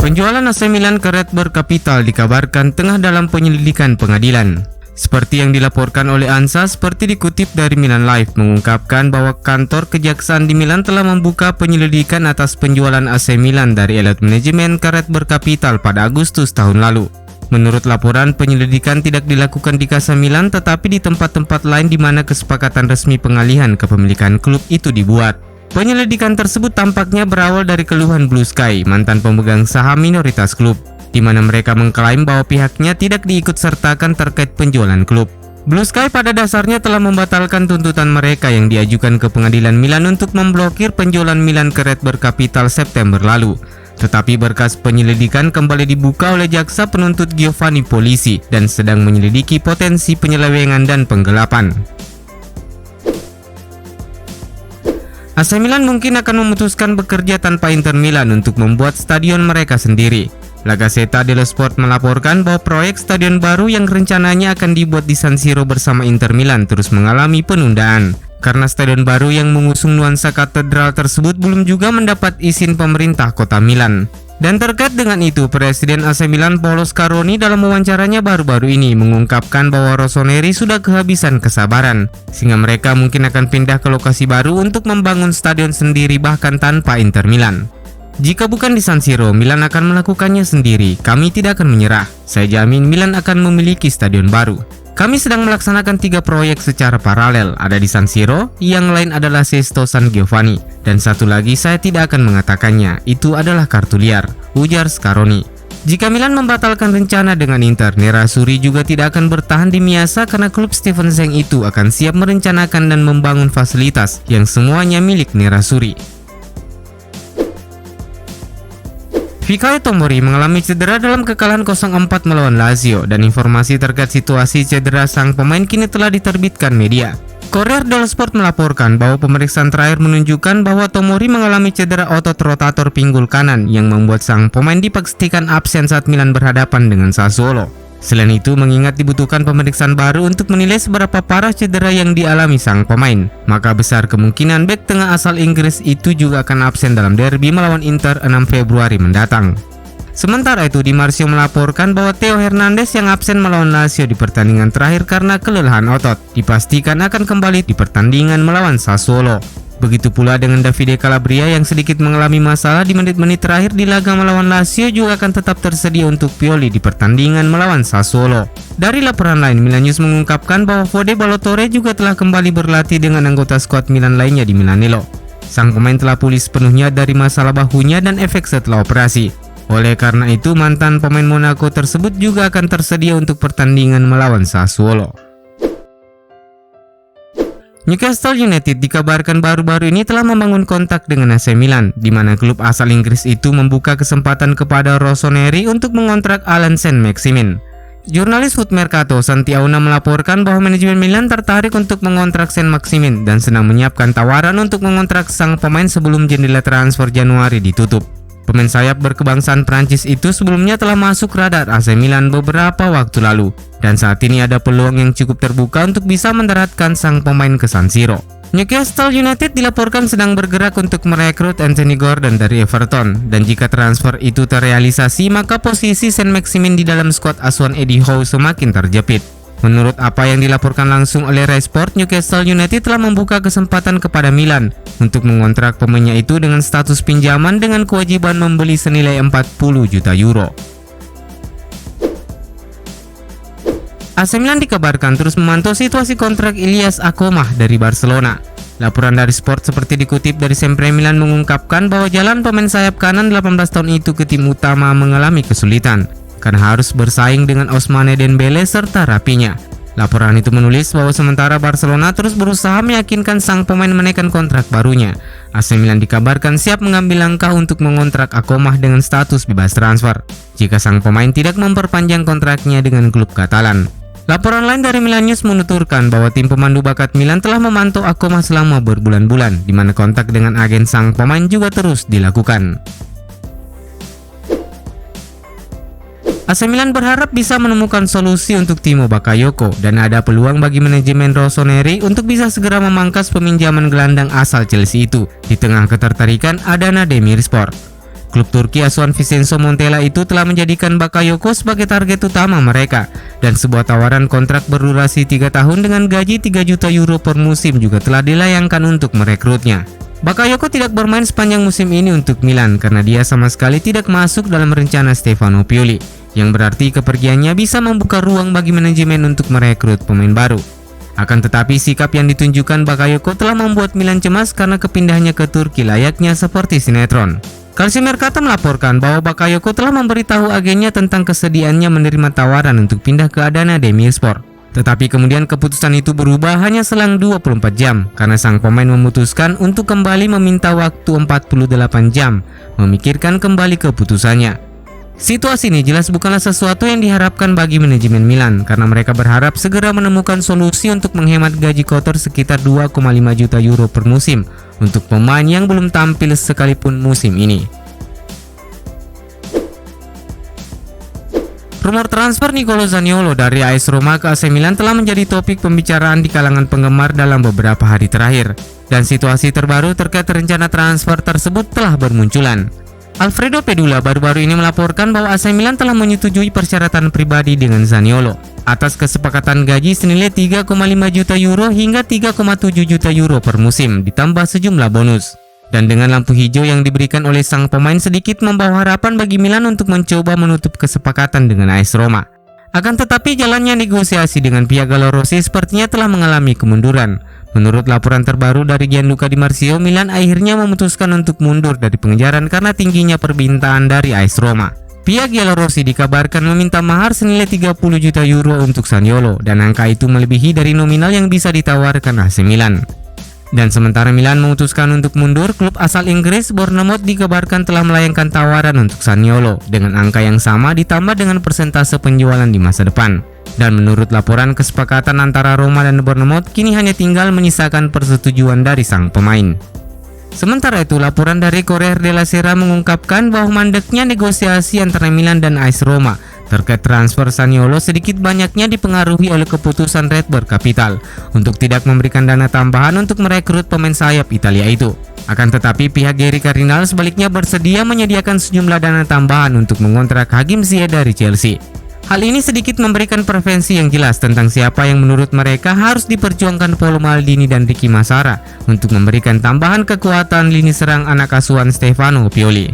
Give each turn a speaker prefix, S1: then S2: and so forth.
S1: Penjualan AC Milan ke Redbird Capital dikabarkan tengah dalam penyelidikan pengadilan. Seperti yang dilaporkan oleh ANSA, seperti dikutip dari Milan Live, mengungkapkan bahwa kantor kejaksaan di Milan telah membuka penyelidikan atas penjualan AC Milan dari Elliott Management ke Redbird Capital pada Agustus tahun lalu. Menurut laporan, penyelidikan tidak dilakukan di Casa Milan tetapi di tempat-tempat lain di mana kesepakatan resmi pengalihan kepemilikan klub itu dibuat. Penyelidikan tersebut tampaknya berawal dari keluhan Blue Sky, mantan pemegang saham minoritas klub, di mana mereka mengklaim bahwa pihaknya tidak diikutsertakan terkait penjualan klub. Blue Sky pada dasarnya telah membatalkan tuntutan mereka yang diajukan ke pengadilan Milan untuk memblokir penjualan Milan ke Redbird Capital September lalu. Tetapi berkas penyelidikan kembali dibuka oleh jaksa penuntut Giovanni Polisi dan sedang menyelidiki potensi penyelewengan dan penggelapan. AC Milan mungkin akan memutuskan bekerja tanpa Inter Milan untuk membuat stadion mereka sendiri. La Gazzetta dello Sport melaporkan bahwa proyek stadion baru yang rencananya akan dibuat di San Siro bersama Inter Milan terus mengalami penundaan. Karena stadion baru yang mengusung nuansa katedral tersebut belum juga mendapat izin pemerintah kota Milan. Dan terkait dengan itu, Presiden AC Milan Paolo Scaroni dalam wawancaranya baru-baru ini mengungkapkan bahwa Rossoneri sudah kehabisan kesabaran, sehingga mereka mungkin akan pindah ke lokasi baru untuk membangun stadion sendiri bahkan tanpa Inter Milan. Jika bukan di San Siro, Milan akan melakukannya sendiri. Kami tidak akan menyerah. Saya jamin Milan akan memiliki stadion baru. Kami sedang melaksanakan 3 proyek secara paralel, ada di San Siro, yang lain adalah Sesto San Giovanni, dan satu lagi saya tidak akan mengatakannya, itu adalah kartu liar, ujar Scaroni. Jika Milan membatalkan rencana dengan Inter, Nerazzurri juga tidak akan bertahan di Miasa karena klub Steven Zeng itu akan siap merencanakan dan membangun fasilitas yang semuanya milik Nerazzurri. Fikayo Tomori mengalami cedera dalam kekalahan 0-4 melawan Lazio dan informasi terkait situasi cedera sang pemain kini telah diterbitkan media. Corriere dello Sport melaporkan bahwa pemeriksaan terakhir menunjukkan bahwa Tomori mengalami cedera otot rotator pinggul kanan yang membuat sang pemain dipastikan absen saat Milan berhadapan dengan Sassuolo. Selain itu, mengingat dibutuhkan pemeriksaan baru untuk menilai seberapa parah cedera yang dialami sang pemain, maka besar kemungkinan bek tengah asal Inggris itu juga akan absen dalam derby melawan Inter 6 Februari mendatang. Sementara itu, Di Marzio melaporkan bahwa Theo Hernandez yang absen melawan Lazio di pertandingan terakhir karena kelelahan otot, dipastikan akan kembali di pertandingan melawan Sassuolo. Begitu pula dengan Davide Calabria yang sedikit mengalami masalah di menit-menit terakhir di laga melawan Lazio juga akan tetap tersedia untuk Pioli di pertandingan melawan Sassuolo. Dari laporan lain, Milan News mengungkapkan bahwa Fode Ballo-Touré juga telah kembali berlatih dengan anggota skuad Milan lainnya di Milanello. Sang pemain telah pulih sepenuhnya dari masalah bahunya dan efek setelah operasi. Oleh karena itu, mantan pemain Monaco tersebut juga akan tersedia untuk pertandingan melawan Sassuolo. Newcastle United dikabarkan baru-baru ini telah membangun kontak dengan AC Milan, di mana klub asal Inggris itu membuka kesempatan kepada Rossoneri untuk mengontrak Alan Saint-Maximin. Jurnalis Foot Mercato Santi Auna melaporkan bahwa manajemen Milan tertarik untuk mengontrak Saint-Maximin dan sedang menyiapkan tawaran untuk mengontrak sang pemain sebelum jendela transfer Januari ditutup. Pemain sayap berkebangsaan Prancis itu sebelumnya telah masuk radar AC Milan beberapa waktu lalu, dan saat ini ada peluang yang cukup terbuka untuk bisa mendaratkan sang pemain ke San Siro. Newcastle United dilaporkan sedang bergerak untuk merekrut Anthony Gordon dari Everton, dan jika transfer itu terrealisasi maka posisi Saint-Maximin di dalam skuad asuhan Eddie Howe semakin terjepit. Menurut apa yang dilaporkan langsung oleh Rai Sport, Newcastle United telah membuka kesempatan kepada Milan untuk mengontrak pemainnya itu dengan status pinjaman dengan kewajiban membeli senilai 40 juta euro. AC Milan dikabarkan terus memantau situasi kontrak Ilias Akomah dari Barcelona. Laporan dari Sport seperti dikutip dari Sempre Milan mengungkapkan bahwa jalan pemain sayap kanan 18 tahun itu ke tim utama mengalami kesulitan karena harus bersaing dengan Ousmane Dembele serta Rapinya. Laporan itu menulis bahwa sementara Barcelona terus berusaha meyakinkan sang pemain menaikkan kontrak barunya, AC Milan dikabarkan siap mengambil langkah untuk mengontrak Akomah dengan status bebas transfer jika sang pemain tidak memperpanjang kontraknya dengan klub Katalan. Laporan lain dari Milan News menuturkan bahwa tim pemandu bakat Milan telah memantau Akomah selama berbulan-bulan, di mana kontak dengan agen sang pemain juga terus dilakukan. AC Milan berharap bisa menemukan solusi untuk Timo Bakayoko dan ada peluang bagi manajemen Rossoneri untuk bisa segera memangkas peminjaman gelandang asal Chelsea itu di tengah ketertarikan Adana Demirspor. Klub Turki asuhan Vincenzo Montella itu telah menjadikan Bakayoko sebagai target utama mereka, dan sebuah tawaran kontrak berdurasi 3 tahun dengan gaji 3 juta euro per musim juga telah dilayangkan untuk merekrutnya. Bakayoko tidak bermain sepanjang musim ini untuk Milan karena dia sama sekali tidak masuk dalam rencana Stefano Pioli, yang berarti kepergiannya bisa membuka ruang bagi manajemen untuk merekrut pemain baru. Akan tetapi sikap yang ditunjukkan Bakayoko telah membuat Milan cemas karena kepindahannya ke Turki layaknya seperti sinetron. Calcio Mercato melaporkan bahwa Bakayoko telah memberitahu agennya tentang kesediaannya menerima tawaran untuk pindah ke Adana Demirspor. Tetapi kemudian keputusan itu berubah hanya selang 24 jam karena sang pemain memutuskan untuk kembali meminta waktu 48 jam memikirkan kembali keputusannya. Situasi ini jelas bukanlah sesuatu yang diharapkan bagi manajemen Milan karena mereka berharap segera menemukan solusi untuk menghemat gaji kotor sekitar 2,5 juta euro per musim untuk pemain yang belum tampil sekalipun musim ini. Rumor transfer Nicolo Zaniolo dari AS Roma ke AC Milan telah menjadi topik pembicaraan di kalangan penggemar dalam beberapa hari terakhir, dan situasi terbaru terkait rencana transfer tersebut telah bermunculan. Alfredo Pedula baru-baru ini melaporkan bahwa AC Milan telah menyetujui persyaratan pribadi dengan Zaniolo atas kesepakatan gaji senilai 3,5 juta euro hingga 3,7 juta euro per musim ditambah sejumlah bonus. Dan dengan lampu hijau yang diberikan oleh sang pemain sedikit membawa harapan bagi Milan untuk mencoba menutup kesepakatan dengan AS Roma. Akan tetapi jalannya negosiasi dengan pihak Galorossi sepertinya telah mengalami kemunduran. Menurut laporan terbaru dari Gianluca Di Marzio, Milan akhirnya memutuskan untuk mundur dari pengejaran karena tingginya permintaan dari AS Roma. Pihak Giallorossi dikabarkan meminta mahar senilai 30 juta euro untuk Zaniolo, dan angka itu melebihi dari nominal yang bisa ditawarkan AC Milan. Dan sementara Milan memutuskan untuk mundur, klub asal Inggris Bournemouth dikabarkan telah melayangkan tawaran untuk Zaniolo dengan angka yang sama ditambah dengan persentase penjualan di masa depan. Dan menurut laporan, kesepakatan antara Roma dan Bournemouth kini hanya tinggal menyisakan persetujuan dari sang pemain. Sementara itu, laporan dari Corriere della Sera mengungkapkan bahwa mandeknya negosiasi antara Milan dan AS Roma terkait transfer Zaniolo sedikit banyaknya dipengaruhi oleh keputusan Red Bird Capital untuk tidak memberikan dana tambahan untuk merekrut pemain sayap Italia itu. Akan tetapi pihak Gary Cardinal sebaliknya bersedia menyediakan sejumlah dana tambahan untuk mengontrak Hakim Ziyech dari Chelsea. Hal ini sedikit memberikan preferensi yang jelas tentang siapa yang menurut mereka harus diperjuangkan Paolo Maldini dan Ricky Massara untuk memberikan tambahan kekuatan lini serang anak asuhan Stefano Pioli.